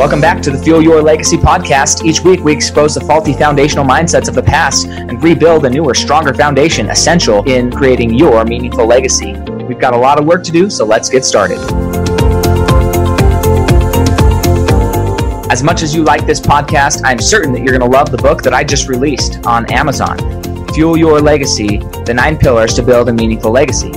Welcome back to the Fuel Your Legacy podcast. Each week, we expose the faulty foundational mindsets of the past and rebuild a newer, stronger foundation essential in creating your meaningful legacy. We've got a lot of work to do, so let's get started. As much as you like this podcast, I'm certain that you're going to love the book that I just released on Amazon, Fuel Your Legacy, The 9 Pillars to Build a Meaningful Legacy.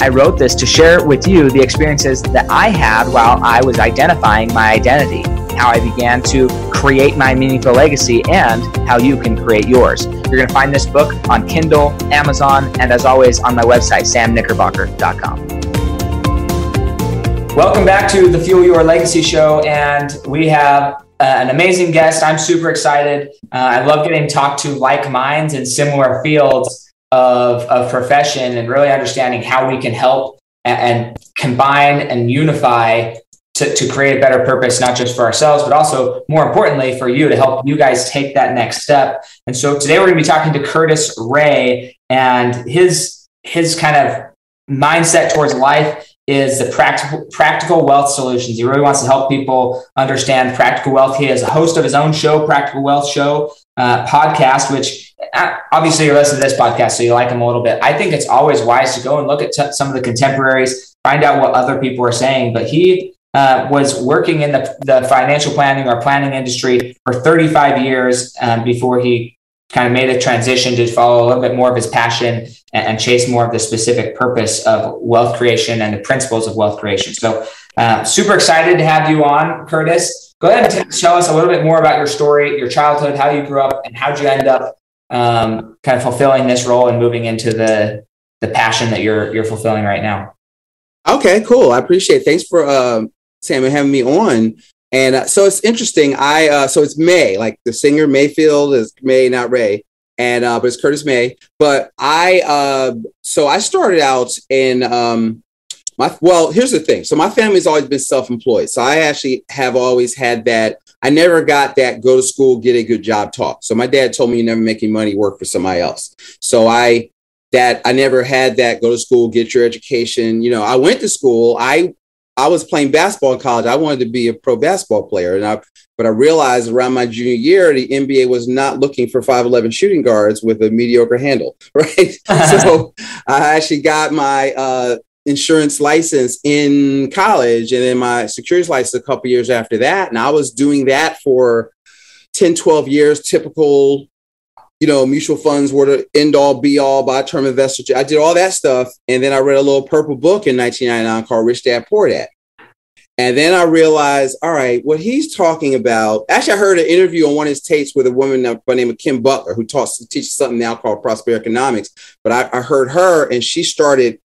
I wrote this to share with you the experiences that I had while I was identifying my identity, how I began to create my meaningful legacy, and how you can create yours. You're going to find this book on Kindle, Amazon, and as always on my website, samknickerbocker.com. Welcome back to the Fuel Your Legacy show, and we have an amazing guest. I'm super excited. I love getting to talk to like minds in similar fields of profession and really understanding how we can help and combine and unify to create a better purpose, not just for ourselves, but also more importantly for you, to help you guys take that next step. And so today we're going to be talking to Curtis Ray, and his kind of mindset towards life is the practical wealth solutions. He really wants to help people understand practical wealth. He is a host of his own show, Practical Wealth Show podcast, which obviously you're listening to this podcast, so you like him a little bit. I think it's always wise to go and look at some of the contemporaries, find out what other people are saying. But he was working in the financial planning or planning industry for 35 years before he kind of made a transition to follow a little bit more of his passion and chase more of the specific purpose of wealth creation and the principles of wealth creation. So super excited to have you on, Curtis. Go ahead and tell us a little bit more about your story, your childhood, how you grew up, and how did you end up kind of fulfilling this role and moving into the passion that you're fulfilling right now. Okay, cool. I appreciate it. Thanks for Sam having me on. And so it's interesting. So it's May, like the singer Mayfield is May, not Ray. And but it's Curtis May. But I started out in here's the thing. So my family's always been self-employed. So I actually have always had that. I never got that go to school, get a good job talk. So my dad told me you never make any money, work for somebody else. So I never had that go to school, get your education. You know, I went to school. I was playing basketball in college. I wanted to be a pro basketball player. But I realized around my junior year, the NBA was not looking for 5'11" shooting guards with a mediocre handle, right? So I actually got my insurance license in college and then my securities license a couple years after that. And I was doing that for 10, 12 years, typical, mutual funds were the end all be all buy term investor. I did all that stuff. And then I read a little purple book in 1999 called Rich Dad Poor Dad. And then I realized, all right, what he's talking about, actually, I heard an interview on one of his tapes with a woman by the name of Kim Butler, who teaches something now called Prosperity Economics. But I heard her, and she started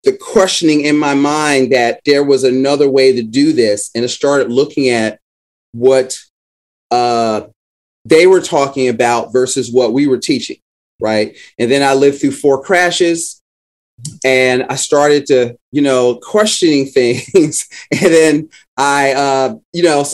the questioning in my mind that there was another way to do this. And I started looking at what they were talking about versus what we were teaching, right? And then I lived through 4 crashes and I started to, questioning things. And then so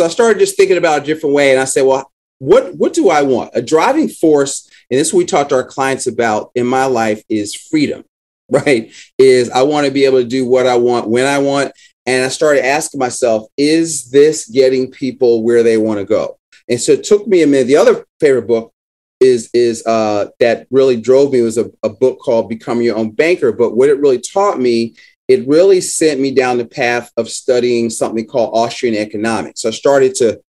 I started just thinking about a different way. And I said, well, what do I want? A driving force, and this is what we talk to our clients about in my life, is freedom, right? Is I want to be able to do what I want, when I want. And I started asking myself, is this getting people where they want to go? And so it took me a minute. The other favorite book is that really drove me was a book called Become Your Own Banker. But what it really taught me, it really sent me down the path of studying something called Austrian economics. So I started to,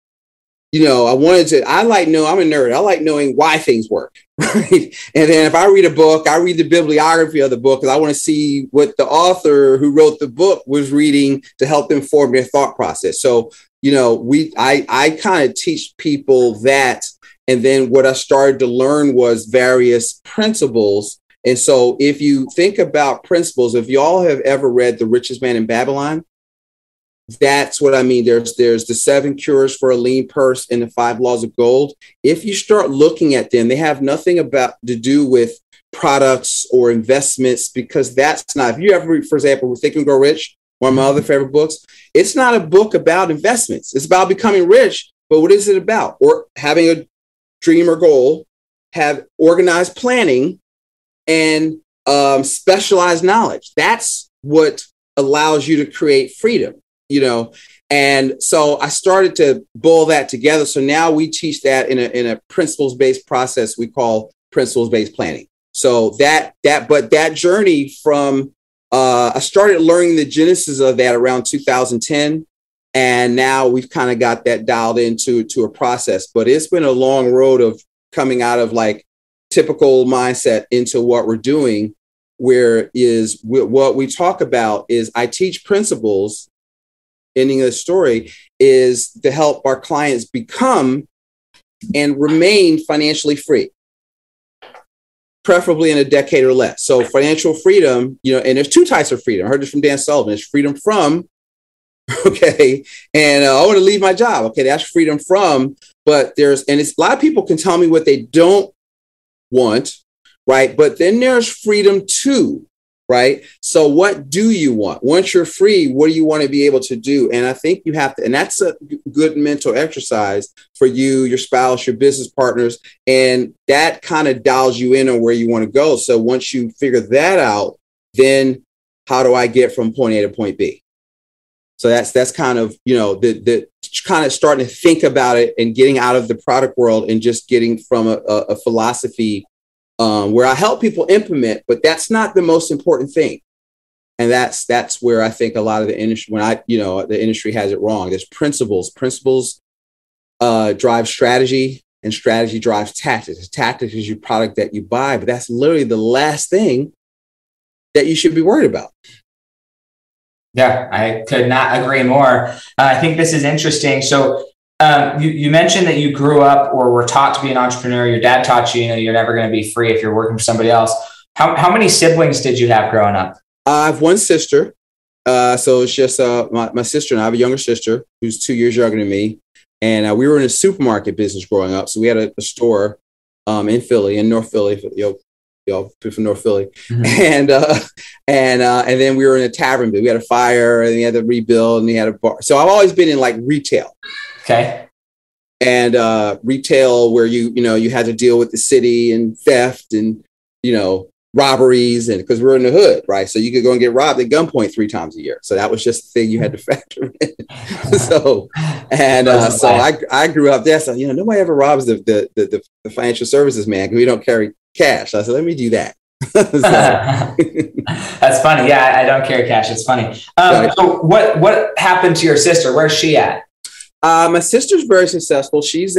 I'm a nerd. I like knowing why things work, right? And then if I read a book, I read the bibliography of the book because I want to see what the author who wrote the book was reading to help them form their thought process. So I kind of teach people that. And then what I started to learn was various principles. And so if you think about principles, if y'all have ever read The Richest Man in Babylon, that's what I mean. There's the 7 cures for a lean purse and the 5 laws of gold. If you start looking at them, they have nothing to do with products or investments, because that's not, if you ever read, for example, Think and Grow Rich, one of my other favorite books, it's not a book about investments. It's about becoming rich. But what is it about? Or having a dream or goal, have organized planning, and specialized knowledge. That's what allows you to create freedom. And so I started to boil that together. So now we teach that in a principles-based process we call principles-based planning. So that journey from, I started learning the genesis of that around 2010. And now we've kind of got that dialed into a process, but it's been a long road of coming out of like typical mindset into what we're doing, where is what we talk about is I teach principles. Ending of the story is to help our clients become and remain financially free, preferably in a decade or less. So financial freedom, and there's two types of freedom. I heard this from Dan Sullivan. There's freedom from, okay, and I want to leave my job. Okay, that's freedom from, but it's a lot of people can tell me what they don't want, right? But then there's freedom to. Right. So what do you want? Once you're free, what do you want to be able to do? And I think you have to, and that's a good mental exercise for you, your spouse, your business partners. And that kind of dials you in on where you want to go. So once you figure that out, then how do I get from point A to point B? So that's kind of, the kind of starting to think about it and getting out of the product world and just getting from a philosophy where I help people implement, but that's not the most important thing. And that's where I think a lot of the industry, the industry has it wrong. There's principles. Principles drive strategy, and strategy drives tactics. Tactics is your product that you buy, but that's literally the last thing that you should be worried about. Yeah, I could not agree more. I think this is interesting. So you mentioned that you grew up or were taught to be an entrepreneur. Your dad taught you, you're never going to be free if you're working for somebody else. How many siblings did you have growing up? I have one sister. So it's just my sister and I have a younger sister who's 2 years younger than me. And we were in a supermarket business growing up. So we had a store in Philly, in North Philly. Y'all from North Philly. Mm-hmm. And then we were in a tavern. We had a fire and we had to rebuild and we had a bar. So I've always been in like retail. Okay. And retail where you had to deal with the city and theft and, robberies, and because we're in the hood, right? So you could go and get robbed at gunpoint 3 times a year. So that was just the thing you had to factor in. So I grew up there. So, nobody ever robs the financial services man because we don't carry cash. So I said, let me do that. That's funny. Yeah, I don't carry cash. It's funny. So what happened to your sister? Where's she at? My sister's very successful. She's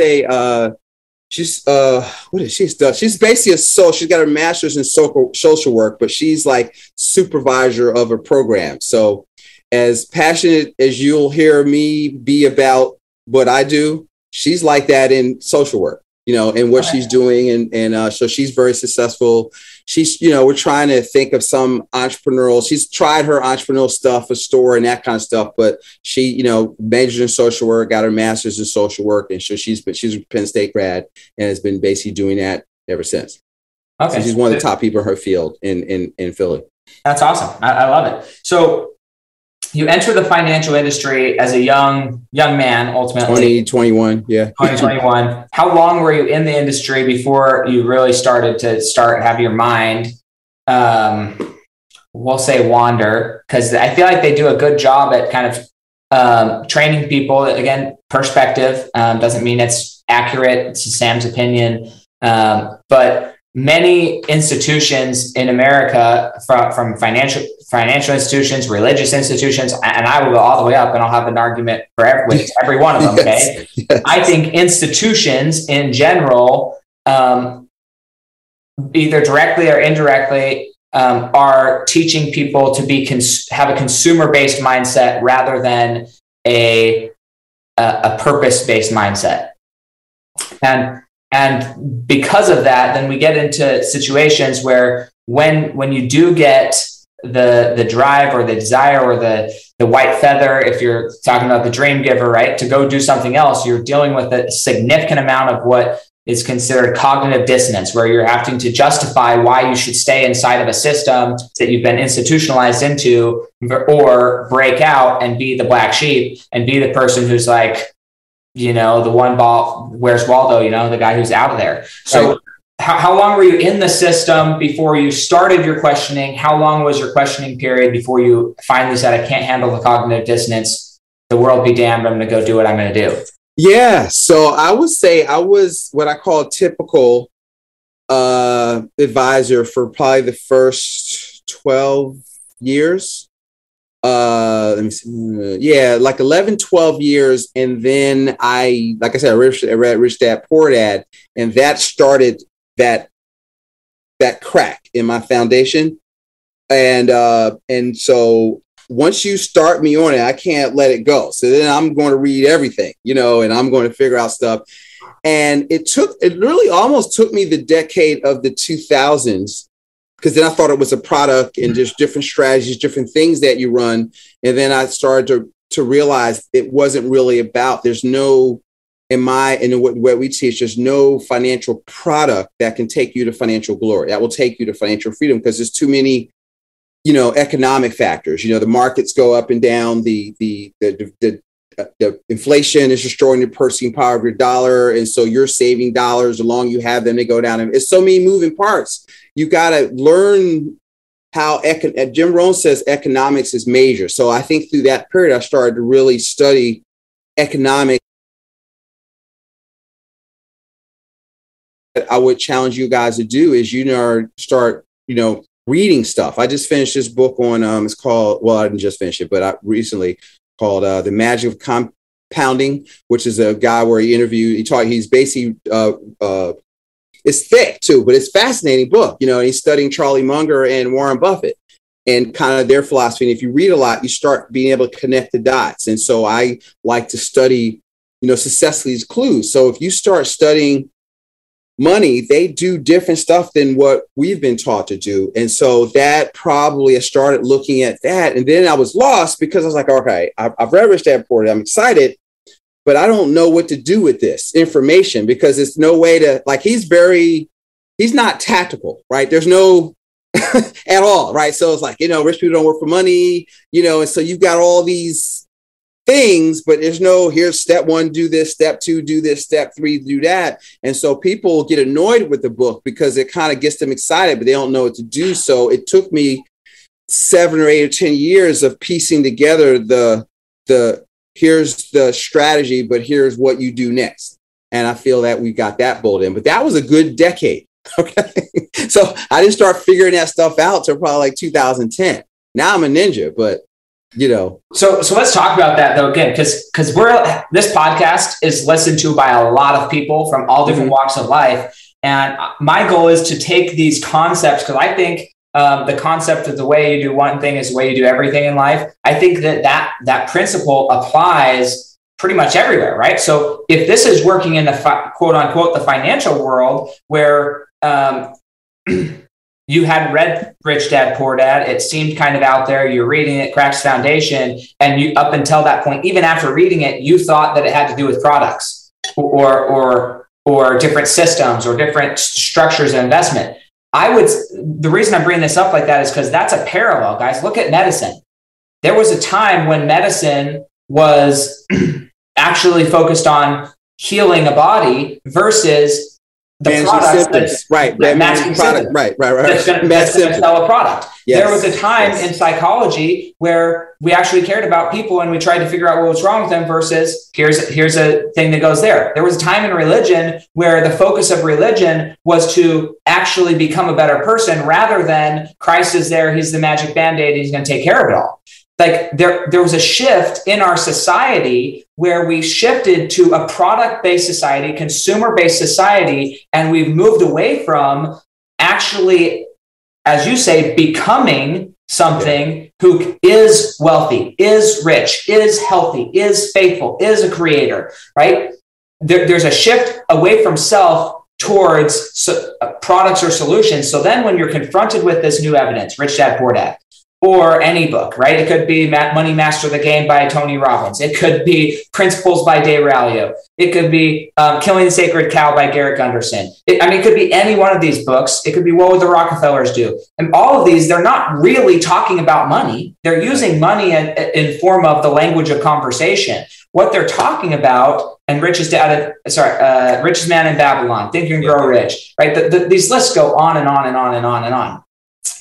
what is she? She's basically she's got her master's in social work, but she's like supervisor of a program. So as passionate as you'll hear me be about what I do, she's like that in social work, and what she's doing. And so she's very successful. She's, we're trying to think of some entrepreneurial, she's tried her entrepreneurial stuff, a store and that kind of stuff, but she, majored in social work, got her master's in social work. And so she's a Penn State grad and has been basically doing that ever since. Okay. So she's one of the top people in her field in Philly. That's awesome. I love it. So you entered the financial industry as a young man, ultimately. 2021, yeah. 2021. How long were you in the industry before you really started to have your mind, we'll say wander? Because I feel like they do a good job at kind of training people. Again, perspective doesn't mean it's accurate. It's Sam's opinion. But many institutions in America, from financial institutions, religious institutions, and I will go all the way up and I'll have an argument with every one of them. Okay. Yes. I think institutions in general, either directly or indirectly, are teaching people to have a consumer-based mindset rather than a purpose-based mindset. And because of that, then we get into situations where when you do get the drive or the desire or the white feather, if you're talking about the dream giver, right, to go do something else, you're dealing with a significant amount of what is considered cognitive dissonance, where you're having to justify why you should stay inside of a system that you've been institutionalized into, or break out and be the black sheep and be the person who's like, the one ball, where's Waldo, the guy who's out of there. So right. How long were you in the system before you started your questioning? How long was your questioning period before you finally said, I can't handle the cognitive dissonance? the world be damned, I'm going to go do what I'm going to do? Yeah. So I would say I was what I call a typical advisor for probably the first 12 years. Let me see. Yeah, like 11, 12 years. And then like I said, I read Rich Dad Poor Dad, and that started that crack in my foundation. And so once you start me on it, I can't let it go. So then I'm going to read everything, and I'm going to figure out stuff. And it really almost took me the decade of the 2000s, because then I thought it was a product and just different strategies, different things that you run. And then I started to realize it wasn't really about, there's no, in what we teach, there's no financial product that can take you to financial glory, that will take you to financial freedom, because there's too many, economic factors. The markets go up and down, the inflation is destroying the purchasing power of your dollar. And so you're saving dollars. The longer you have them, they go down. And it's so many moving parts. You got to learn how Jim Rohn says economics is major. So I think through that period, I started to really study economics. I would challenge you guys to do is, start, reading stuff. I just finished this book on, it's called, well, I didn't just finish it, but I recently, called The Magic of Compounding, which is a guy where he's basically, it's thick too, but it's a fascinating book. He's studying Charlie Munger and Warren Buffett and kind of their philosophy. And if you read a lot, you start being able to connect the dots. And so I like to study, Cecilia's clues. So if you start studying money, they do different stuff than what we've been taught to do. And so that probably I started looking at that. And then I was lost because I was like, okay, I've read Rich Dad Poor Dad, I'm excited, but I don't know what to do with this information, because it's no way to, like, he's not tactical, right? There's no at all, right? So it's like, rich people don't work for money, and so you've got all these things, but there's no, here's step 1, do this, step 2, do this, step 3, do that. And so people get annoyed with the book because it kind of gets them excited, but they don't know what to do. So it took me 7 or 8 or 10 years of piecing together the here's the strategy, but here's what you do next. And I feel that we got that bolt in, but that was a good decade. Okay. So I didn't start figuring that stuff out till probably like 2010. Now I'm a ninja, but So let's talk about that though, again, because this podcast is listened to by a lot of people from all different walks of life. And my goal is to take these concepts, because I think the concept of the way you do one thing is the way you do everything in life. I think that principle applies pretty much everywhere, right? So if this is working in the quote unquote, the financial world where you had read Rich Dad Poor Dad, it seemed kind of out there, you're reading it, cracks foundation, and you, up until that point, even after reading it, you thought that it had to do with products or different systems or different structures of investment. The reason I'm bringing this up like that is because that's a parallel, guys. Look at medicine. There was a time when medicine was actually focused on healing a body versus the product, right? Masking product, right. That's going to sell a product. Yes. There was a time in psychology where we actually cared about people and we tried to figure out what was wrong with them versus here's a thing that goes there. There was a time in religion where the focus of religion was to actually become a better person rather than Christ is there, he's the magic band-aid, he's going to take care of it all. Like there was a shift in our society where we shifted to a product-based society, consumer-based society, and we've moved away from actually, as you say, becoming something who is wealthy, is rich, is healthy, is faithful, is a creator, right? There's a shift away from self towards products or solutions. So then when you're confronted with this new evidence, Rich Dad, Poor Dad, or any book, right? It could be Money Master the Game by Tony Robbins. It could be Principles by Dave Ralio. It could be Killing the Sacred Cow by Garrett Gunderson. It could be any one of these books. It could be What Would the Rockefellers Do? And all of these, they're not really talking about money. They're using money in form of the language of conversation. What they're talking about, and Richest Man in Babylon, Think and Grow Rich, right? These lists go on and on and on and on and on.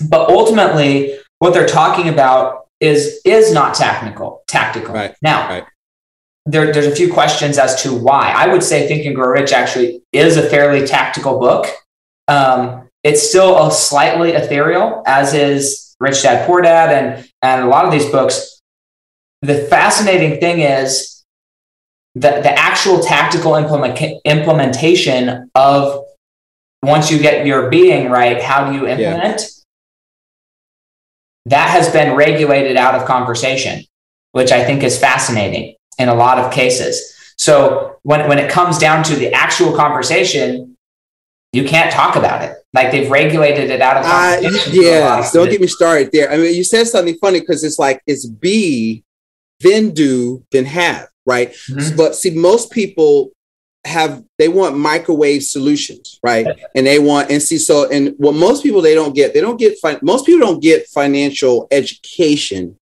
But ultimately, what they're talking about is not tactical. Right. Now, right. there's a few questions as to why. I would say Think and Grow Rich actually is a fairly tactical book. It's still a slightly ethereal, as is Rich Dad Poor Dad and a lot of these books. The fascinating thing is that the actual tactical implementation of, once you get your being right, how do you implement? Yeah. That has been regulated out of conversation, which I think is fascinating in a lot of cases. So when it comes down to the actual conversation, you can't talk about it. Like, they've regulated it out of conversation. Yeah, don't get me started there. I mean, you said something funny, because it's like, it's be, then do, then have, right? Mm-hmm. But see, most people they want microwave solutions, right? And they want, and what most people, most people don't get financial education.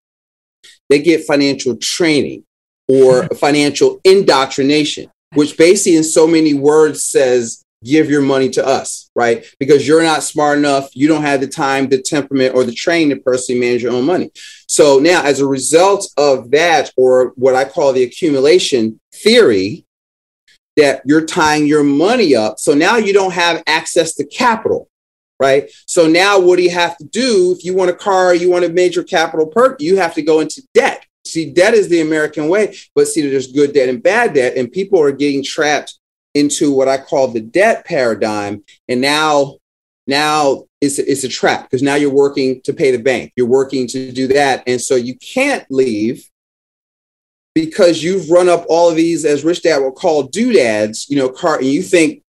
They get financial training or financial indoctrination, which basically in so many words says, give your money to us, right? Because you're not smart enough. You don't have the time, the temperament, or the training to personally manage your own money. So now, as a result of that, or what I call the accumulation theory, that you're tying your money up. So now you don't have access to capital, right? So now what do you have to do? If you want a car, you want a major capital perk, you have to go into debt. See, debt is the American way, but see, there's good debt and bad debt, and people are getting trapped into what I call the debt paradigm. And now it's a trap, because now you're working to pay the bank. You're working to do that. And so you can't leave, because you've run up all of these, as Rich Dad will call doodads, and you think,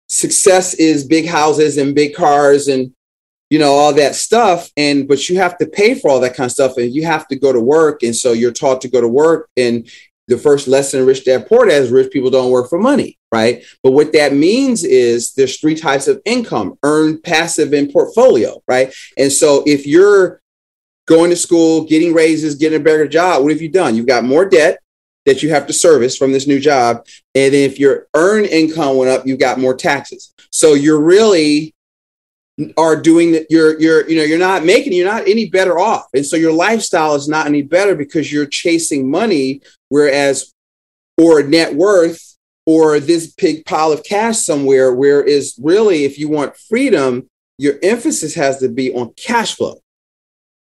success is big houses and big cars and, all that stuff. But you have to pay for all that kind of stuff, and you have to go to work. And so you're taught to go to work. And the first lesson in Rich Dad Poor Dad is rich people don't work for money, right? But what that means is there's three types of income: earned, passive, and portfolio, right? And so if you're going to school, getting raises, getting a better job, what have you done? You've got more debt that you have to service from this new job. And then if your earned income went up, you've got more taxes. So you're really are doing that. You're not any better off. And so your lifestyle is not any better, because you're chasing money, or net worth, or this big pile of cash somewhere, whereas really, if you want freedom, your emphasis has to be on cash flow.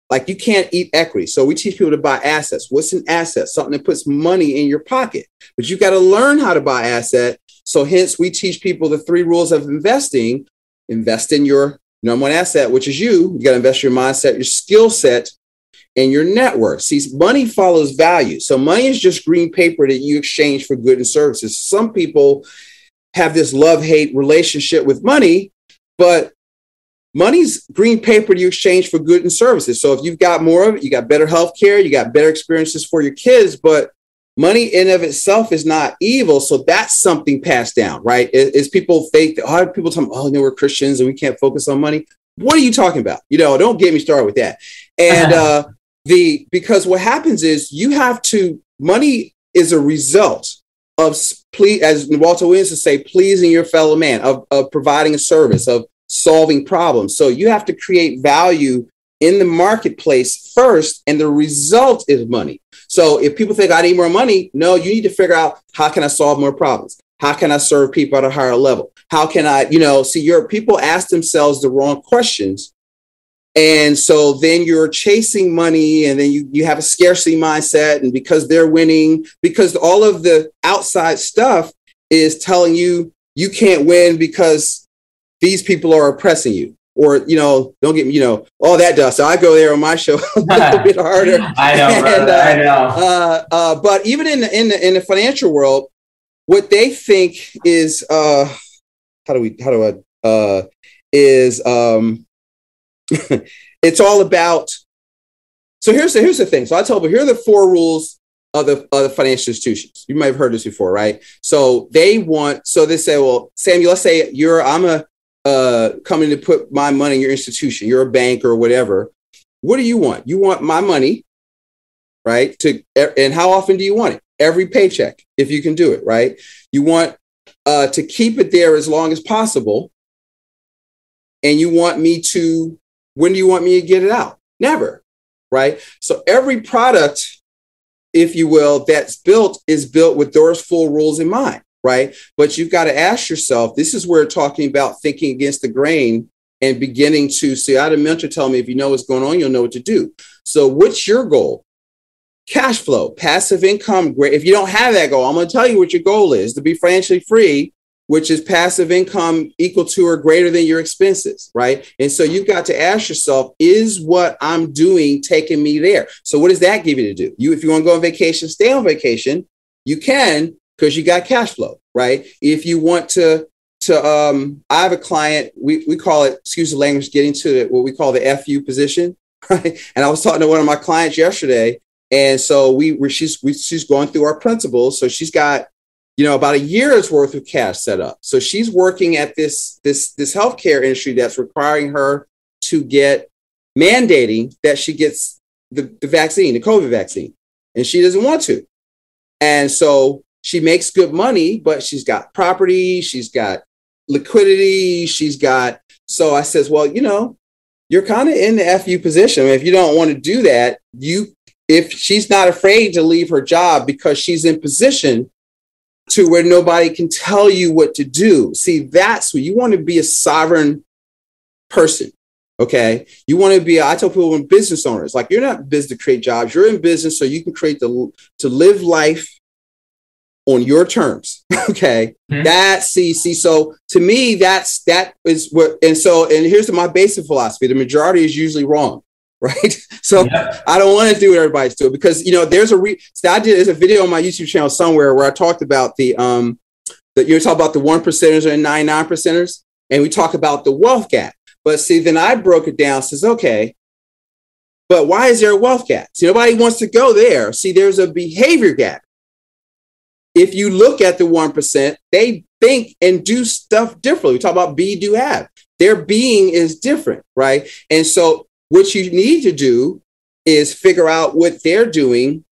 Like, you can't eat equity. So we teach people to buy assets. What's an asset? Something that puts money in your pocket. But you got to learn how to buy asset. So hence, we teach people the 3 rules of investing. Invest in your number one asset, which is you. You got to invest your mindset, your skill set, and your network. See, money follows value. So money is just green paper that you exchange for goods and services. Some people have this love-hate relationship with money, but money's green paper you exchange for goods and services. So if you've got more of it, you got better health care, you got better experiences for your kids, but money in of itself is not evil. So that's something passed down, right? Is people think, people tell me, we're Christians and we can't focus on money. What are you talking about? Don't get me started with that. And because what happens is money is a result of, as Walter Williams would say, pleasing your fellow man, of providing a service, of solving problems. So you have to create value in the marketplace first, and the result is money. So if people think I need more money, no, you need to figure out, how can I solve more problems? How can I serve people at a higher level? How can I, your people ask themselves the wrong questions. And so then you're chasing money, and then you have a scarcity mindset. And because they're winning, because all of the outside stuff is telling you you can't win because these people are oppressing you. Or, don't get me, all that does. So I go there on my show a little bit harder. I know, brother, I know. But even in the financial world, what they think is, it's all about. So here's the thing. So I tell people, here are the 4 rules of the financial institutions. You might have heard this before, right? So they say, well, Samuel, let's say I'm coming to put my money in your institution. You're a bank or whatever. What do you want? You want my money, right? And how often do you want it? Every paycheck, if you can do it, right? You want to keep it there as long as possible. And you want me to, when do you want me to get it out? Never, right? So every product if you will, is built with those full rules in mind, right? But you've got to ask yourself, this is where talking about thinking against the grain and beginning to see, I had a mentor tell me, if you know what's going on, you'll know what to do. So what's your goal? Cash flow, passive income. Great. If you don't have that goal, I'm going to tell you what your goal is: to be financially free, which is passive income equal to or greater than your expenses, right? And so you've got to ask yourself, is what I'm doing taking me there? So what does that give you to do? If you want to go on vacation, stay on vacation. You can, because you got cash flow, right? If you want to I have a client, we call it, excuse the language, getting to what we call the FU position, right? And I was talking to one of my clients yesterday, and so she's going through our principles. So she's got, about a year's worth of cash set up. So she's working at this healthcare industry that's requiring her to mandating that she gets the vaccine, the COVID vaccine, and she doesn't want to. And so she makes good money, but she's got property, she's got liquidity, so I says, well, you're kind of in the FU position. If you don't want to do that, if she's not afraid to leave her job because she's in position to where nobody can tell you what to do. See, that's what you want to be, a sovereign person. Okay. You want to be, I tell people, when business owners, like, you're not in business to create jobs. You're in business so you can to live life on your terms. Okay. Mm-hmm. So to me, that is what, and here's my basic philosophy. The majority is usually wrong. Right. So yeah. I don't want to do what everybody's doing, because, there's a video on my YouTube channel somewhere where I talked about you talk about the 1%ers and 99%ers, and we talk about the wealth gap. But see, then I broke it down, says, okay, but why is there a wealth gap? See, nobody wants to go there. See, there's a behavior gap. If you look at the 1%, they think and do stuff differently. We talk about be, do, have. Their being is different, right? And so what you need to do is figure out what they're doing.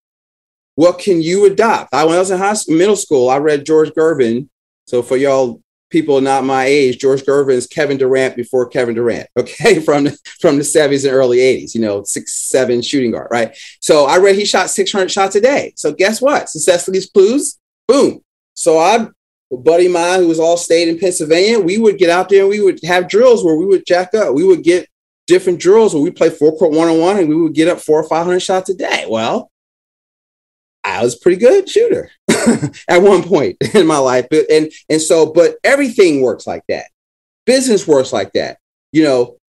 What can you adopt? When I was in middle school, I read George Gervin. So for y'all people not my age, George Gervin is Kevin Durant before Kevin Durant, okay, from the 70s and early 80s, 6'7" shooting guard, right? So I read he shot 600 shots a day. So guess what? Successfully clues, boom. So a buddy of mine who was all state in Pennsylvania, we would get out there and we would have drills where we would jack up. We would get different drills where we play 4-court 1-on-1 and we would get up 400 or 500 shots a day. Well, I was a pretty good shooter at one point in my life. But everything works like that. Business works like that.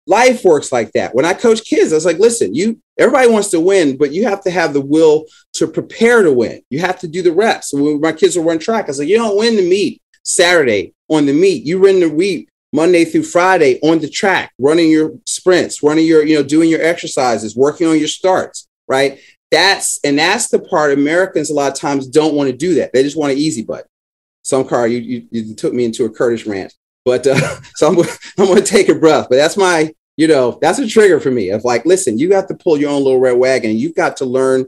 Life works like that. When I coach kids, I was like, listen, everybody wants to win, but you have to have the will to prepare to win. You have to do the reps. So when my kids will run track, I was like, you don't win the meet Saturday on the meet. You win the week Monday through Friday on the track, running your sprints, running your, doing your exercises, working on your starts, right? That's the part Americans a lot of times don't want to do that. They just want an easy button. You took me into a Kurdish rant, but so I'm going to take a breath. But that's that's a trigger for me of like, listen, you got to pull your own little red wagon. You've got to learn.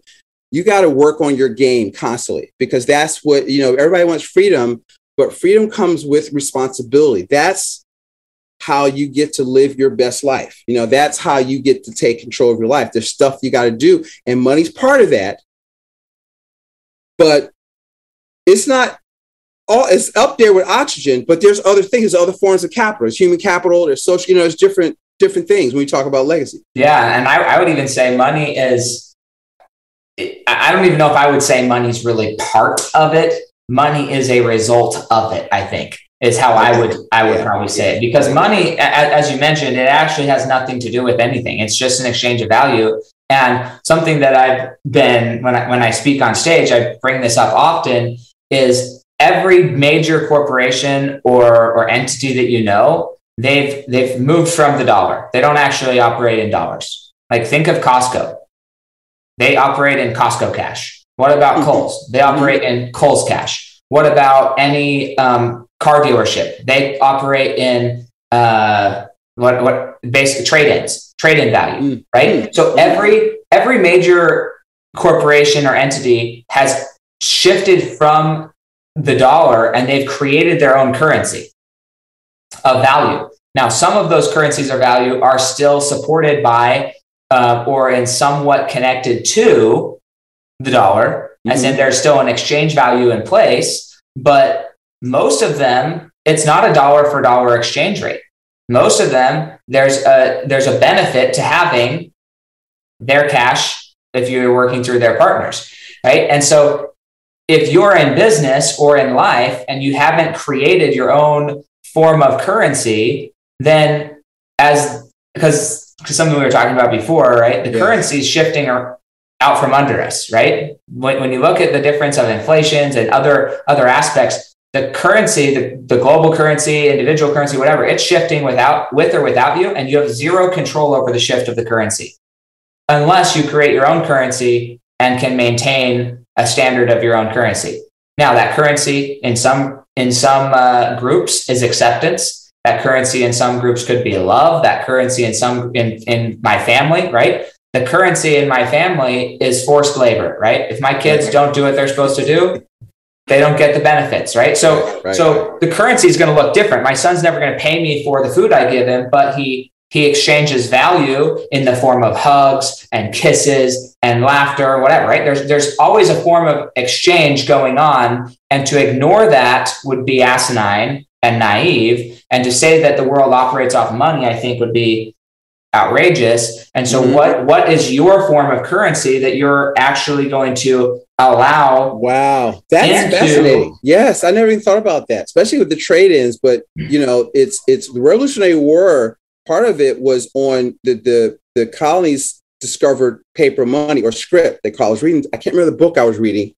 You got to work on your game constantly, because that's what, everybody wants freedom, but freedom comes with responsibility. That's how you get to live your best life. That's how you get to take control of your life. There's stuff you got to do, and money's part of that. But it's not all, it's up there with oxygen, but there's other things, there's other forms of capital. There's human capital, there's social, there's different things when we talk about legacy. Yeah. And I would even say money is, I don't even know if I would say money's really part of it. Money is a result of it, I think. Is how I would probably say it, because money, as you mentioned, it actually has nothing to do with anything. It's just an exchange of value. And something that I've been, when I speak on stage, I bring this up often, is every major corporation or entity that they've moved from the dollar. They don't actually operate in dollars. Like, think of Costco. They operate in Costco cash. What about Kohl's? They operate in Kohl's cash. What about any car dealership? They operate in what basic trade-in value, right? So every major corporation or entity has shifted from the dollar, and they've created their own currency of value. Now, some of those currencies of value are still supported by or in somewhat connected to the dollar. as in there's still an exchange value in place, but most of them, it's not a dollar for dollar exchange rate. Most of them, there's a benefit to having their cash if you're working through their partners, right? And so if you're in business or in life and you haven't created your own form of currency, then because something we were talking about before, right? The currency is shifting out from under us, right? When you look at the difference of inflations and other aspects, the currency, the global currency, individual currency, whatever, it's shifting with or without you, and you have zero control over the shift of the currency unless you create your own currency and can maintain a standard of your own currency. Now, that currency in some groups is acceptance. That currency in some groups could be love. That currency in my family, right? The currency in my family is forced labor, right? If my kids don't do what they're supposed to do, they don't get the benefits, right? So the currency is going to look different. My son's never going to pay me for the food I give him, but he exchanges value in the form of hugs and kisses and laughter or whatever, right? There's always a form of exchange going on, and to ignore that would be asinine and naive. And to say that the world operates off money, I think would be outrageous. And so what is your form of currency that you're actually going to allow? Wow, that's fascinating. Yes, I never even thought about that, especially with the trade-ins. But it's the Revolutionary War. Part of it was on the colonies discovered paper money or script. They call it. I was reading. I can't remember the book I was reading,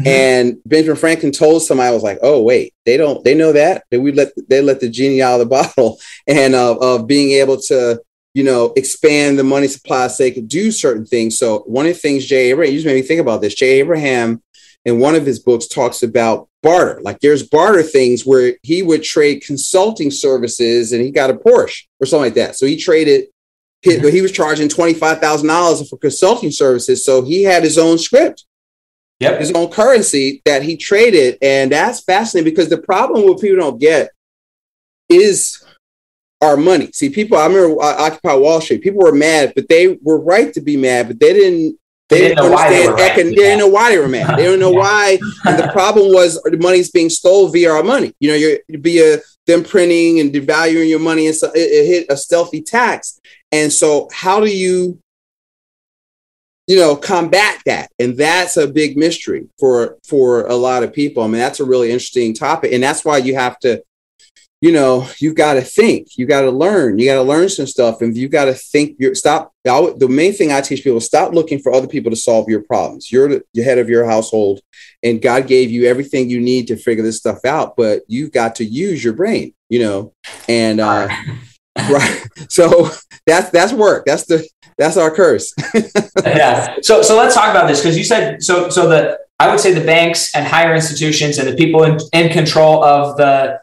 and Benjamin Franklin told somebody, I was like, oh wait, they know that they let the genie out of the bottle, and of being able to expand the money supply so they could do certain things. So one of the things Jay Abraham, you just made me think about this. Jay Abraham, in one of his books, talks about barter. Like there's barter things where he would trade consulting services and he got a Porsche or something like that. So he traded, he was charging $25,000 for consulting services. So he had his own script, his own currency that he traded. And that's fascinating because the problem what people don't get is our money. See, people, I remember Occupy Wall Street, people were mad, but they were right to be mad, but they didn't understand. They didn't know why they were mad. They don't know why. And the problem was the money's being stolen via our money. You're via them printing and devaluing your money. And so it hit a stealthy tax. And so how do you combat that? And that's a big mystery for a lot of people. I mean, that's a really interesting topic. And that's why you have to, you've got to think, you got to learn some stuff. And you got to think, the main thing I teach people is stop looking for other people to solve your problems. You're the head of your household and God gave you everything you need to figure this stuff out, but you've got to use your brain, and, right. So that's work. That's our curse. Yeah. So let's talk about this. Cause you said, I would say the banks and higher institutions and the people in control of the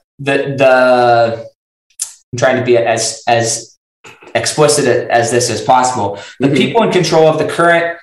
I'm trying to be as explicit as this as possible. The people in control of the current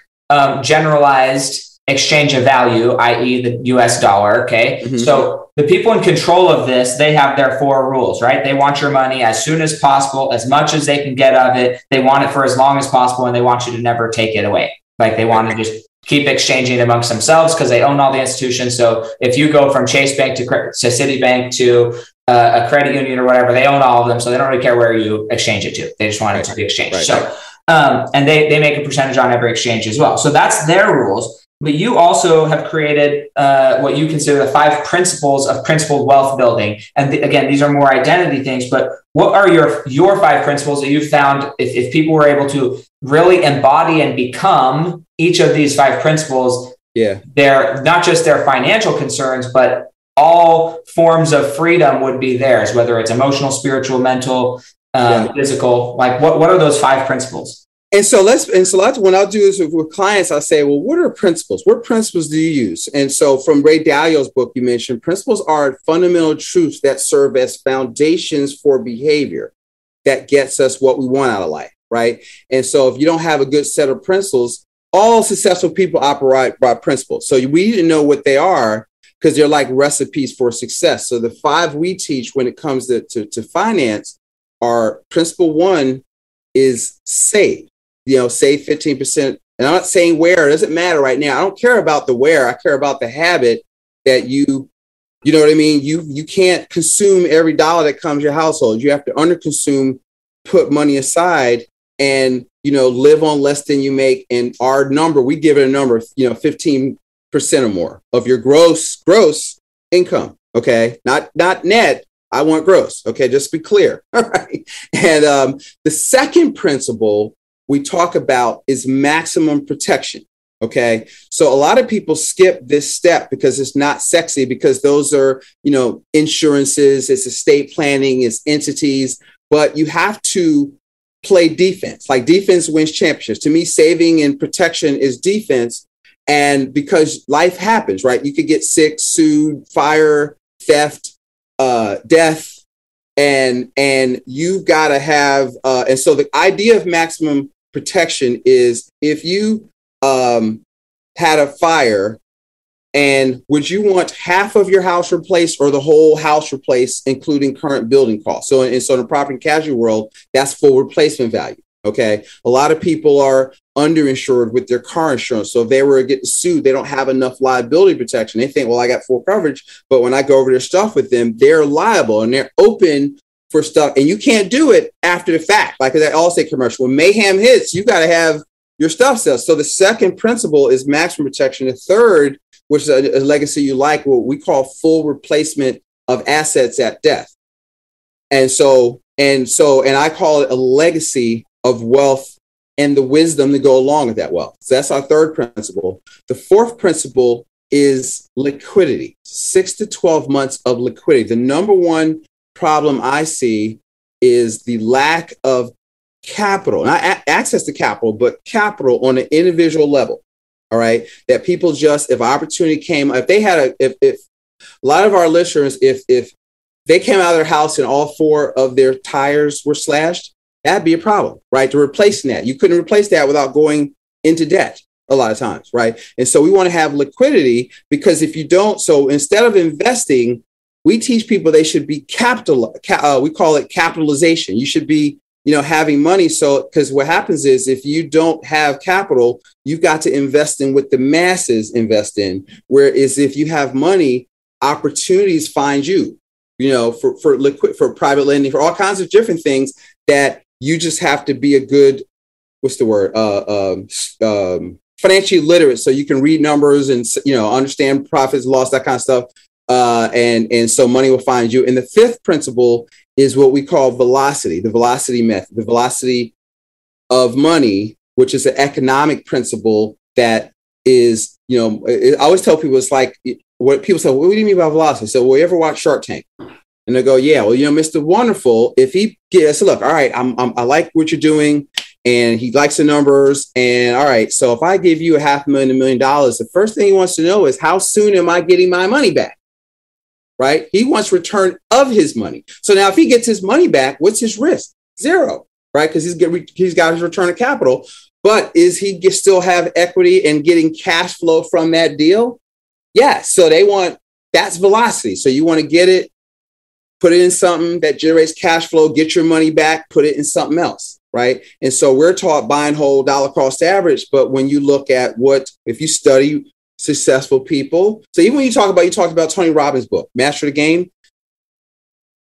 generalized exchange of value, i.e. the US dollar. Okay. So the people in control of this, they have their 4 rules, right? They want your money as soon as possible, as much as they can get of it. They want it for as long as possible, and they want you to never take it away. Like they want to just keep exchanging amongst themselves because they own all the institutions. So if you go from Chase Bank to Citibank to a credit union or whatever, they own all of them. So they don't really care where you exchange it to. They just want it to be exchanged. Right. So, and they make a percentage on every exchange as well. So that's their rules. But you also have created what you consider the 5 principles of principled wealth building. And again, these are more identity things, but what are your 5 principles that you've found if people were able to really embody and become each of these 5 principles, they're not just their financial concerns, but all forms of freedom would be theirs, whether it's emotional, spiritual, mental, physical. Like what are those 5 principles? And so when I'll do this with clients, I'll say, well, what are principles? What principles do you use? And so from Ray Dalio's book, you mentioned principles are fundamental truths that serve as foundations for behavior that gets us what we want out of life, right? And so if you don't have a good set of principles, all successful people operate by principles. So we need to know what they are because they're like recipes for success. So the 5 we teach when it comes to finance are principle 1 is save. Save 15% And I'm not saying where, it doesn't matter right now. I don't care about the where. I care about the habit that you know what I mean? You can't consume every dollar that comes to your household. You have to underconsume, put money aside, and, live on less than you make. And our number, we give it a number, 15% or more of your gross income. Okay. Not net. I want gross. Okay. Just be clear. All right. And the second principle we talk about is maximum protection. Okay. So a lot of people skip this step because it's not sexy, because those are, insurances, it's estate planning, it's entities, but you have to play defense. Like, defense wins championships. To me, saving and protection is defense. And because life happens, right? You could get sick, sued, fire, theft, death, and you've got to have, and so the idea of maximum protection is, if you had a fire, and would you want half of your house replaced or the whole house replaced, including current building costs? So in the property and casualty world, that's full replacement value. Okay. A lot of people are underinsured with their car insurance. So if they were getting sued, they don't have enough liability protection. They think, well, I got full coverage, but when I go over their stuff with them, they're liable and they're open for stuff. And you can't do it after the fact. Like that Allstate commercial, when mayhem hits, you got to have your stuff set. So the second principle is maximum protection. The third, which is a legacy you like, what we call full replacement of assets at death. And I call it a legacy of wealth and the wisdom to go along with that wealth. So that's our third principle. The fourth principle is liquidity, 6 to 12 months of liquidity. The number one problem I see is the lack of capital, not access to capital, but capital on an individual level. All right. That people just, if opportunity came, if they had if a lot of our listeners, if they came out of their house and all 4 of their tires were slashed, that'd be a problem, right? To replacing that. You couldn't replace that without going into debt a lot of times, right? And so we want to have liquidity, because if you don't, so instead of investing, we teach people they should be we call it capitalization. You should be, having money. So, because what happens is, if you don't have capital, you've got to invest in what the masses invest in. Whereas if you have money, opportunities find you, for private lending, for all kinds of different things, that you just have to be a good, financially literate. So you can read numbers and, understand profits, loss, that kind of stuff. And so money will find you. And the fifth principle is what we call velocity, the velocity method, the velocity of money, which is an economic principle that is, I always tell people, it's like, what people say, what do you mean by velocity? So, well, you ever watch Shark Tank? And they go, yeah, well, Mr. Wonderful, if he gets, look, all right, I like what you're doing, and he likes the numbers. And all right, so if I give you $500,000, $1 million, the first thing he wants to know is, how soon am I getting my money back? Right? He wants return of his money. So now if he gets his money back, what's his risk? Zero, right? Because he's got his return of capital. But is he still have equity and getting cash flow from that deal? Yes. So that's velocity. So you want to get it, put it in something that generates cash flow, get your money back, put it in something else, right? And so we're taught buy and hold, dollar cost average. But when you look at if you study successful people, so even when you talked about Tony Robbins' book, Master the Game,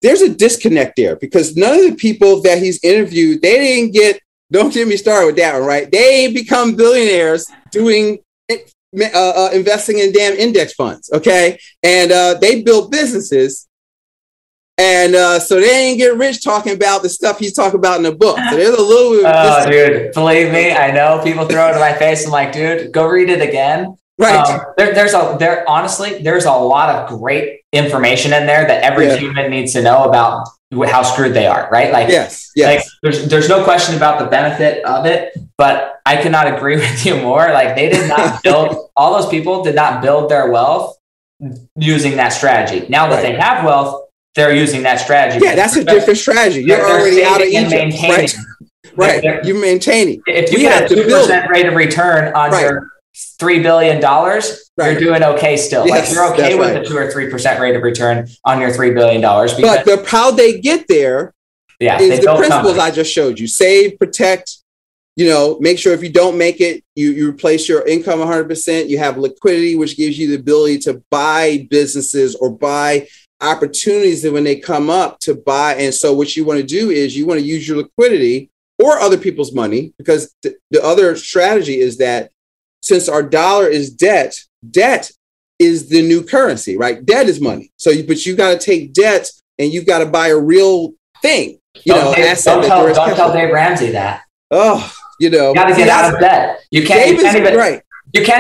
there's a disconnect there, because none of the people that he's interviewed, they didn't don't get me started with that one, right? They ain't become billionaires doing investing in damn index funds, okay? And they built businesses. And so they ain't get rich talking about the stuff he's talking about in the book. So there's a little dude, believe me, I know people throw it in my face. I'm like, dude, go read it again. Right. Honestly, there's a lot of great information in there that every human needs to know about how screwed they are, right? Like, yes. Like, there's no question about the benefit of it, but I cannot agree with you more. Like, they did not all those people did not build their wealth using that strategy. Now that they have wealth, they're using that strategy. Yeah, that's a different strategy. You're already out of Egypt. Right. You're maintaining. If you get a 2% rate of return on your $3 billion, you're doing okay still. Yes, like, you're okay with a 2 or 3% rate of return on your $3 billion. But how they get there is the principles I just showed you: save, protect, make sure if you don't make it, you replace your income 100%. You have liquidity, which gives you the ability to buy businesses or buy opportunities that when they come up to buy. And so what you want to do is you want to use your liquidity or other people's money, because the other strategy is that since our dollar is debt is the new currency, right? Debt is money. But you got to take debt and you've got to buy a real thing. Don't tell Dave Ramsey that. Oh, you got to get out of debt. You can't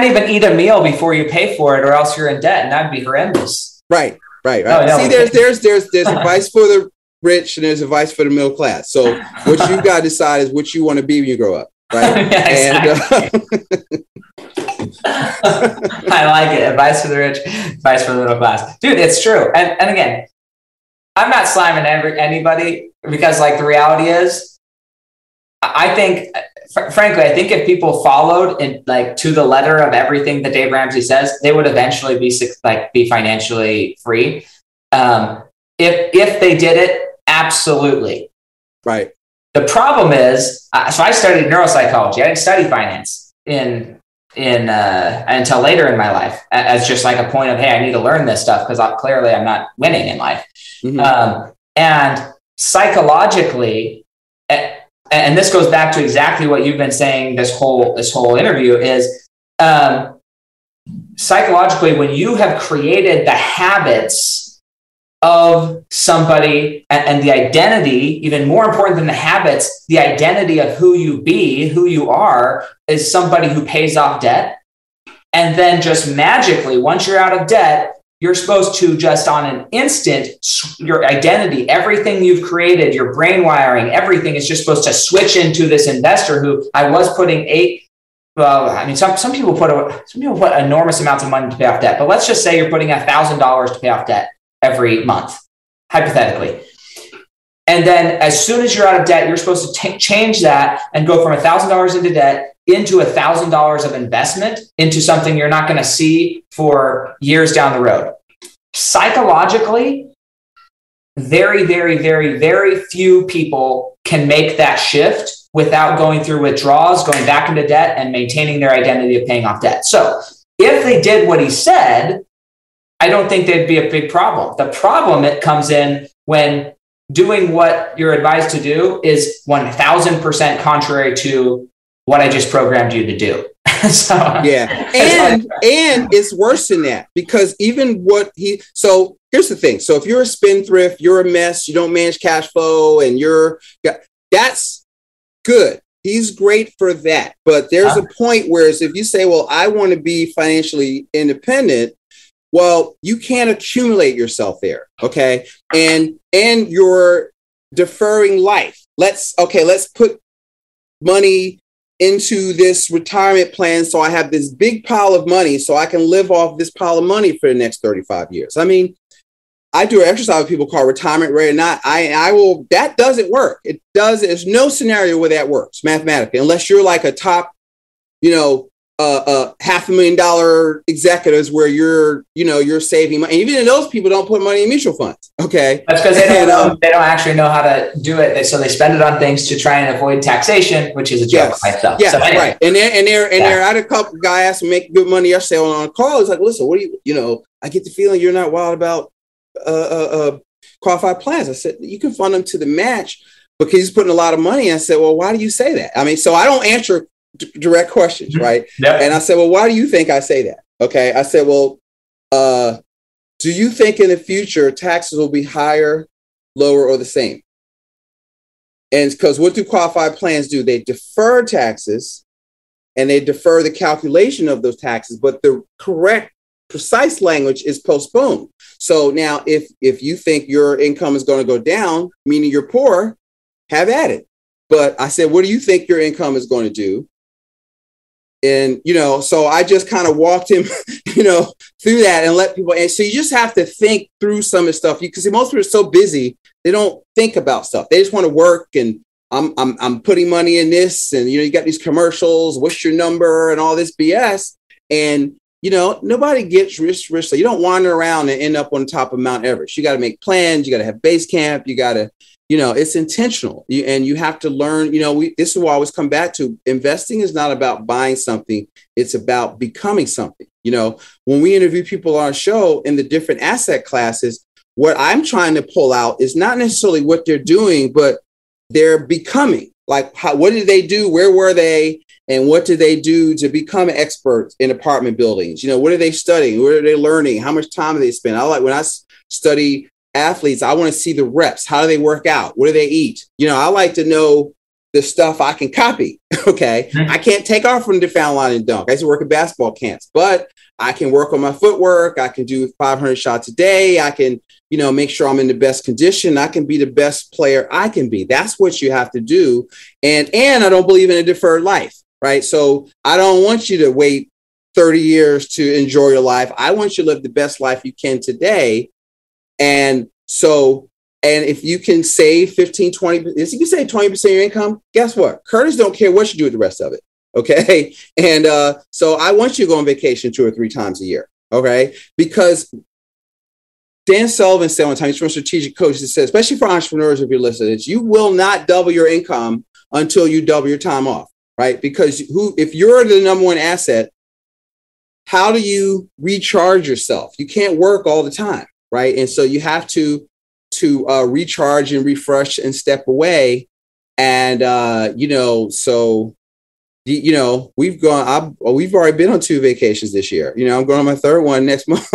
even eat a meal before you pay for it, or else you're in debt, and that'd be horrendous. Right. See, there's advice for the rich and there's advice for the middle class. So what you got to decide is what you want to be when you grow up, right? Yeah, exactly. I like it. Advice for the rich, advice for the middle class, dude. It's true. And again, I'm not slamming anybody, because like the reality is, I think, frankly, I think if people followed in like to the letter of everything that Dave Ramsey says, they would eventually be financially free. If they did it, absolutely. Right. The problem is, so I studied neuropsychology. I didn't study finance until later in my life, as just like a point of, hey, I need to learn this stuff because clearly I'm not winning in life. Mm-hmm. And psychologically, and this goes back to exactly what you've been saying this whole interview is, psychologically, when you have created the habits of somebody and the identity, even more important than the habits, the identity of who you are is somebody who pays off debt. And then just magically, once you're out of debt, you're supposed to just on an instant, your identity, everything you've created, your brain wiring, everything is just supposed to switch into this investor who I was putting some people put enormous amounts of money to pay off debt, but let's just say you're putting $1,000 to pay off debt every month, hypothetically. And then as soon as you're out of debt, you're supposed to change that and go from $1,000 into debt into $1,000 of investment into something you're not going to see for years down the road. Psychologically, very, very, very, very few people can make that shift without going through withdrawals, going back into debt, and maintaining their identity of paying off debt. So if they did what he said, I don't think there'd be a big problem. The problem, it comes in when doing what you're advised to do is 1000% contrary to what I just programmed you to do. Yeah. And it's worse than that, because even so here's the thing. So if you're a spendthrift, you're a mess, you don't manage cash flow, and that's good. He's great for that. But there's a point where if you say, well, I want to be financially independent, well, you can't accumulate yourself there. Okay. And you're deferring life. Let's put money into this retirement plan so I have this big pile of money so I can live off this pile of money for the next 35 years. I mean, I do an exercise with people called retirement rate or not. That doesn't work. It does. There's no scenario where that works mathematically, unless you're like a top, $500,000 executives where you're saving money. And even in those people don't put money in mutual funds. Okay. That's because they don't actually know how to do it. So they spend it on things to try and avoid taxation, which is a joke by itself. Yeah, so anyway. Right. And they're I had a couple guy asked me make good money yesterday on a call. It's like, listen, what do I get the feeling you're not wild about qualified plans. I said, you can fund them to the match because he's putting a lot of money. I said, well, why do you say that? I mean, so I don't answer direct questions, right? Yep. And I said, well, why do you think I say that? Okay. I said, well, do you think in the future taxes will be higher, lower, or the same? And because what do qualified plans do? They defer taxes and they defer the calculation of those taxes, but the correct, precise language is postponed. So now if you think your income is going to go down, meaning you're poor, have at it. But I said, what do you think your income is going to do? And, so I just kind of walked him, through that and let people. And so you just have to think through some of the stuff because most people are so busy. They don't think about stuff. They just want to work and I'm putting money in this. And, you got these commercials. What's your number and all this BS. And nobody gets rich. So you don't wander around and end up on top of Mount Everest. You got to make plans. You got to have base camp. You got to, it's intentional. And you have to learn, this is what I always come back to. Investing is not about buying something. It's about becoming something. When we interview people on our show in the different asset classes, what I'm trying to pull out is not necessarily what they're doing, but they're becoming. Like, what did they do? Where were they? And what did they do to become experts in apartment buildings? What are they studying? What are they learning? How much time do they spend? When I study athletes, I want to see the reps. How do they work out? What do they eat? I like to know the stuff I can copy. Okay. I can't take off from the foul line and dunk. I used to work at basketball camps, but I can work on my footwork. I can do 500 shots a day. I can, make sure I'm in the best condition. I can be the best player I can be. That's what you have to do. And I don't believe in a deferred life. Right. So I don't want you to wait 30 years to enjoy your life. I want you to live the best life you can today. And if you can save 15, 20, if you can save 20% of your income, guess what? Curtis don't care what you do with the rest of it. Okay. And so I want you to go on vacation 2 or 3 times a year. Okay. Because Dan Sullivan said one time, he's from Strategic Coach, that says, especially for entrepreneurs, if you're listening, you will not double your income until you double your time off. Right? Because if you're the number one asset, how do you recharge yourself? You can't work all the time. Right. And so you have to recharge and refresh and step away. And, we've already been on 2 vacations this year. I'm going on my 3rd one next month.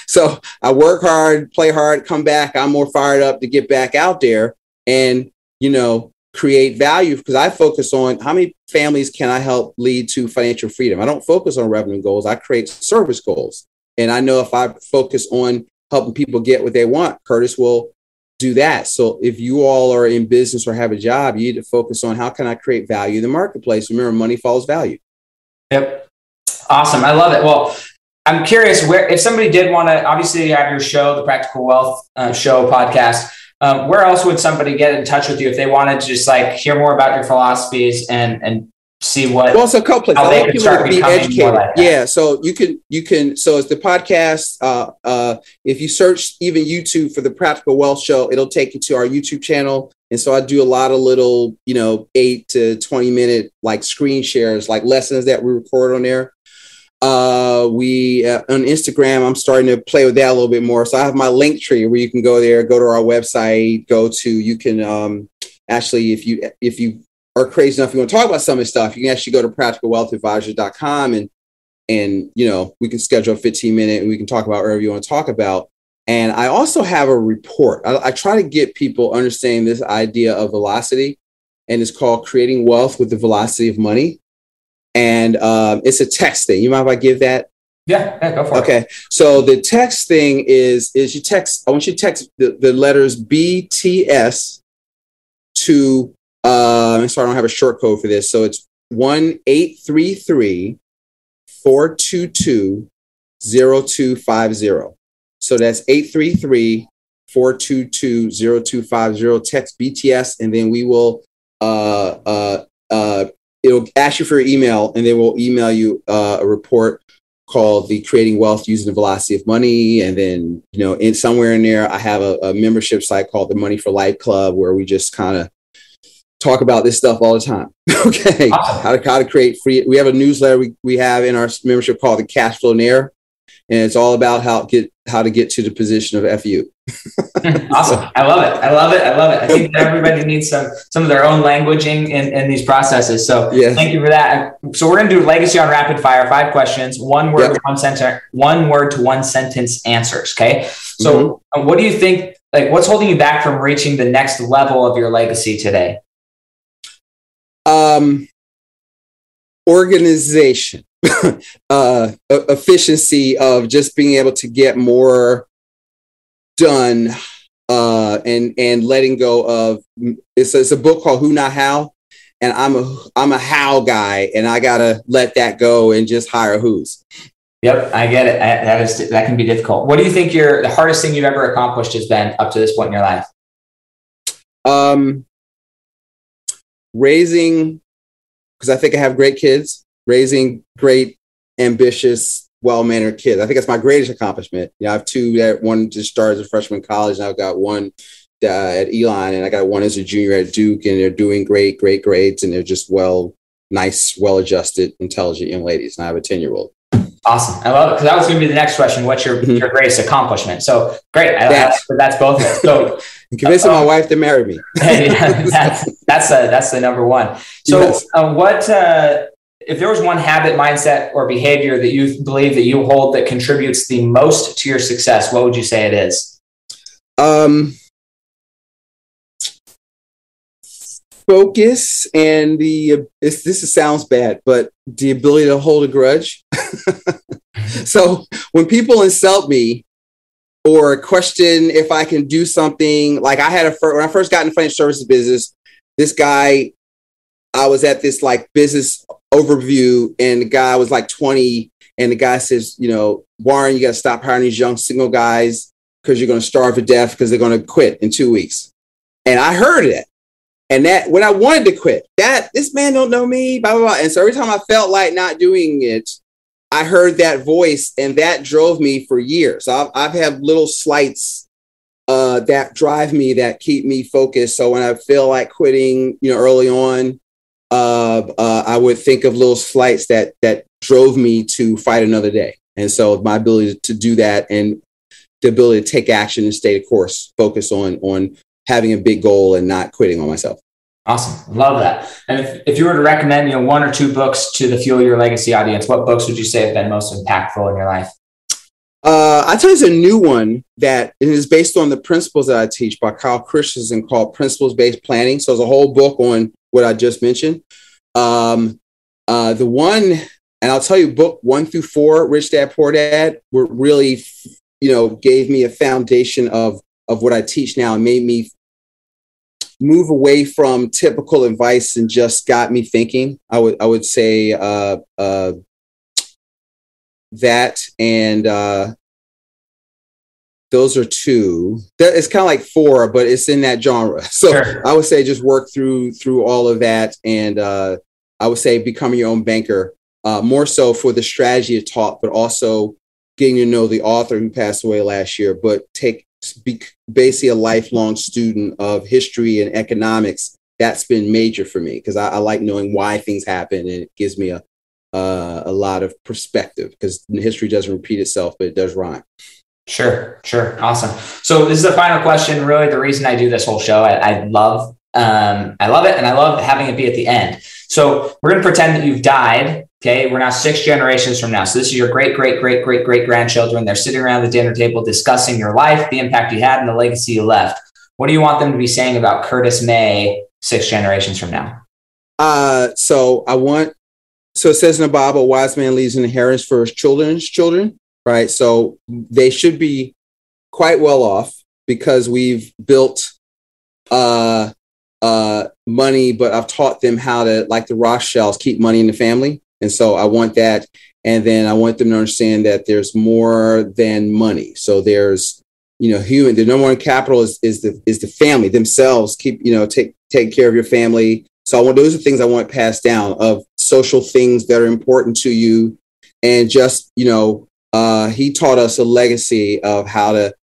So I work hard, play hard, come back. I'm more fired up to get back out there and, create value, because I focus on how many families can I help lead to financial freedom. I don't focus on revenue goals. I create service goals. And I know if I focus on helping people get what they want, Curtis will do that. So if you all are in business or have a job, you need to focus on how can I create value in the marketplace. Remember, money follows value. Yep. Awesome. I love it. Well, I'm curious if somebody did want to, obviously you have your show, the Practical Wealth Show podcast. Where else would somebody get in touch with you if they wanted to just hear more about your philosophies and see what? Well, so a couple places. I want people to be educated. Yeah. So you can, so it's the podcast. If you search even YouTube for the Practical Wealth Show, it'll take you to our YouTube channel. And so I do a lot of little, 8 to 20 minute screen shares, lessons that we record on there. On Instagram, I'm starting to play with that a little bit more. So I have my link tree where you can go there, go to our website, you can actually, if you are crazy enough, you want to talk about some of this stuff, you can actually go to practicalwealthadvisors.com and we can schedule a 15-minute and we can talk about whatever you want to talk about. And I also have a report. I try to get people understanding this idea of velocity, and it's called Creating Wealth with the Velocity of Money. And it's a text thing. You mind if I give that? Yeah, go for it. Okay. So the text thing is you text, I want you to text the letters BTS to, sorry, I don't have a short code for this. So it's 1-833-422-0250. So that's 833-422-0250. Text BTS, and then we will, it'll ask you for your email, and then we'll email you a report called the Creating Wealth Using the Velocity of Money. And then, somewhere in there, I have a membership site called the Money for Life Club, where we just kind of talk about this stuff all the time. Okay. Awesome. How to create free. We have a newsletter we have in our membership called the Cash Flow Nair. And it's all about how to get to the position of FU. Awesome. I love it. I think that everybody needs some of their own languaging in these processes. So yes. Thank you for that. So we're going to do legacy on rapid fire, 5 questions, one word to one sentence answers. Okay. So What do you think, what's holding you back from reaching the next level of your legacy today? Organization. Efficiency of just being able to get more done, and letting go of it's a book called Who Not How, and I'm a how guy, and I gotta let that go and just hire who's. Yep, I get it. That can be difficult. What do you think the hardest thing you've ever accomplished has been up to this point in your life? Raising, because I think I have great kids, raising great, ambitious, well-mannered kids. I think that's my greatest accomplishment. You know, I have two that one just started as a freshman in college, and I've got one at Elon, and I got one as a junior at Duke, and they're doing great grades, and they're just nice, well-adjusted, intelligent young ladies. And I have a 10-year-old. Awesome. I love it, because that was going to be the next question. What's your greatest accomplishment? So great. That's both of it. So convincing my wife to marry me. That's the number one. So yes. If there was one habit, mindset, or behavior that you believe that you hold that contributes the most to your success, what would you say it is? Focus and this sounds bad, but the ability to hold a grudge. So when people insult me or question if I can do something, like I had when I first got in the financial services business, this guy, I was at this like business overview, and the guy was like 20, and the guy says, you know, Warren, you got to stop hiring these young single guys because you're going to starve to death because they're going to quit in 2 weeks. And I heard it. And that when I wanted to quit, this man don't know me, blah, blah, blah. And so every time I felt like not doing it, I heard that voice, and that drove me for years. I've had little slights that drive me, that keep me focused. So when I feel like quitting, you know, early on, I would think of little slights that drove me to fight another day. And so my ability to do that, and the ability to take action and stay the course, focus on having a big goal and not quitting on myself. Awesome. Love that. And if you were to recommend, you know, one or two books to the Fuel Your Legacy audience, what books would you say have been most impactful in your life? I tell you, it's a new one that is based on the principles that I teach by Kyle Christensen, called Principles-Based Planning. So it's a whole book on what I just mentioned. The one, and I'll tell you, book 1 through 4, Rich Dad, Poor Dad, were really, you know, gave me a foundation of what I teach now, and made me move away from typical advice and just got me thinking. I would say that, and those are two. It's kind of like 4, but it's in that genre. So sure. I would say just work through all of that, and I would say becoming your own banker, more so for the strategy of taught, but also getting to know the author who passed away last year, but be basically a lifelong student of history and economics. That's been major for me, because I like knowing why things happen, and it gives me a lot of perspective, because history doesn't repeat itself, but it does rhyme. Sure. Awesome. So this is the final question. Really, the reason I do this whole show, I love it, and I love having it be at the end. So we're going to pretend that you've died. Okay, we're now 6 generations from now. So this is your great grandchildren. They're sitting around the dinner table discussing your life, the impact you had, and the legacy you left. What do you want them to be saying about Curtis May 6 generations from now? So it says in the Bible, a wise man leaves an inheritance for his children's children, right? So they should be quite well off, because we've built money, but I've taught them how to, like the Rothschilds, keep money in the family. And so I want that. And then I want them to understand that there's more than money. So there's, you know, the number one capital is the family themselves. Keep, you know, take care of your family. So those are things I want passed down, of social things that are important to you. And just, you know, he taught us a legacy of how to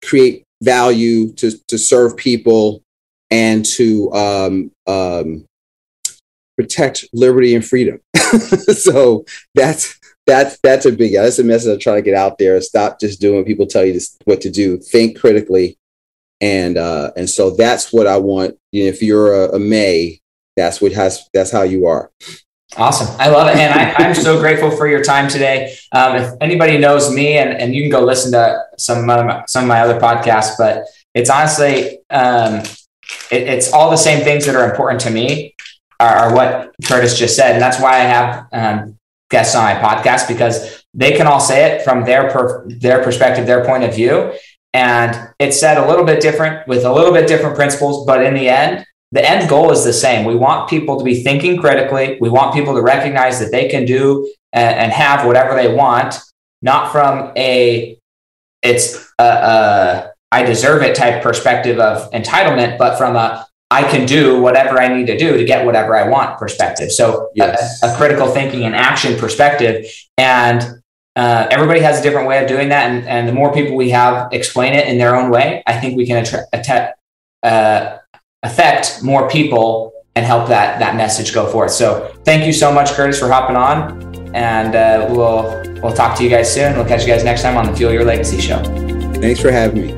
create value, to serve people, and to protect liberty and freedom. So that's a big, that's a message I try to get out there. Stop just doing what people tell you what to do. Think critically. And so that's what I want. You know, if you're a May, that's how you are. Awesome. I love it. And I'm so grateful for your time today. If anybody knows me, and you can go listen to some of my other podcasts, but it's honestly, it's all the same things that are important to me are what Curtis just said. And that's why I have guests on my podcast, because they can all say it from their perspective, their point of view. And it's said a little bit different with a little bit different principles, but in the end goal is the same. We want people to be thinking critically. We want people to recognize that they can do and have whatever they want, not from I deserve it type perspective of entitlement, but from I can do whatever I need to do to get whatever I want perspective. So yes. a critical thinking and action perspective. And everybody has a different way of doing that. And the more people we have explain it in their own way, I think we can affect more people and help that message go forth. So thank you so much, Curtis, for hopping on. And we'll talk to you guys soon. We'll catch you guys next time on the Fuel Your Legacy Show. Thanks for having me.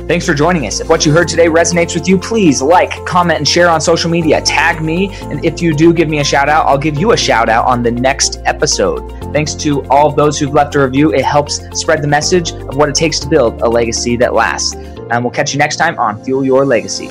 Thanks for joining us. If what you heard today resonates with you, please like, comment, and share on social media. Tag me. And if you do give me a shout out, I'll give you a shout out on the next episode. Thanks to all of those who've left a review. It helps spread the message of what it takes to build a legacy that lasts. And we'll catch you next time on Fuel Your Legacy.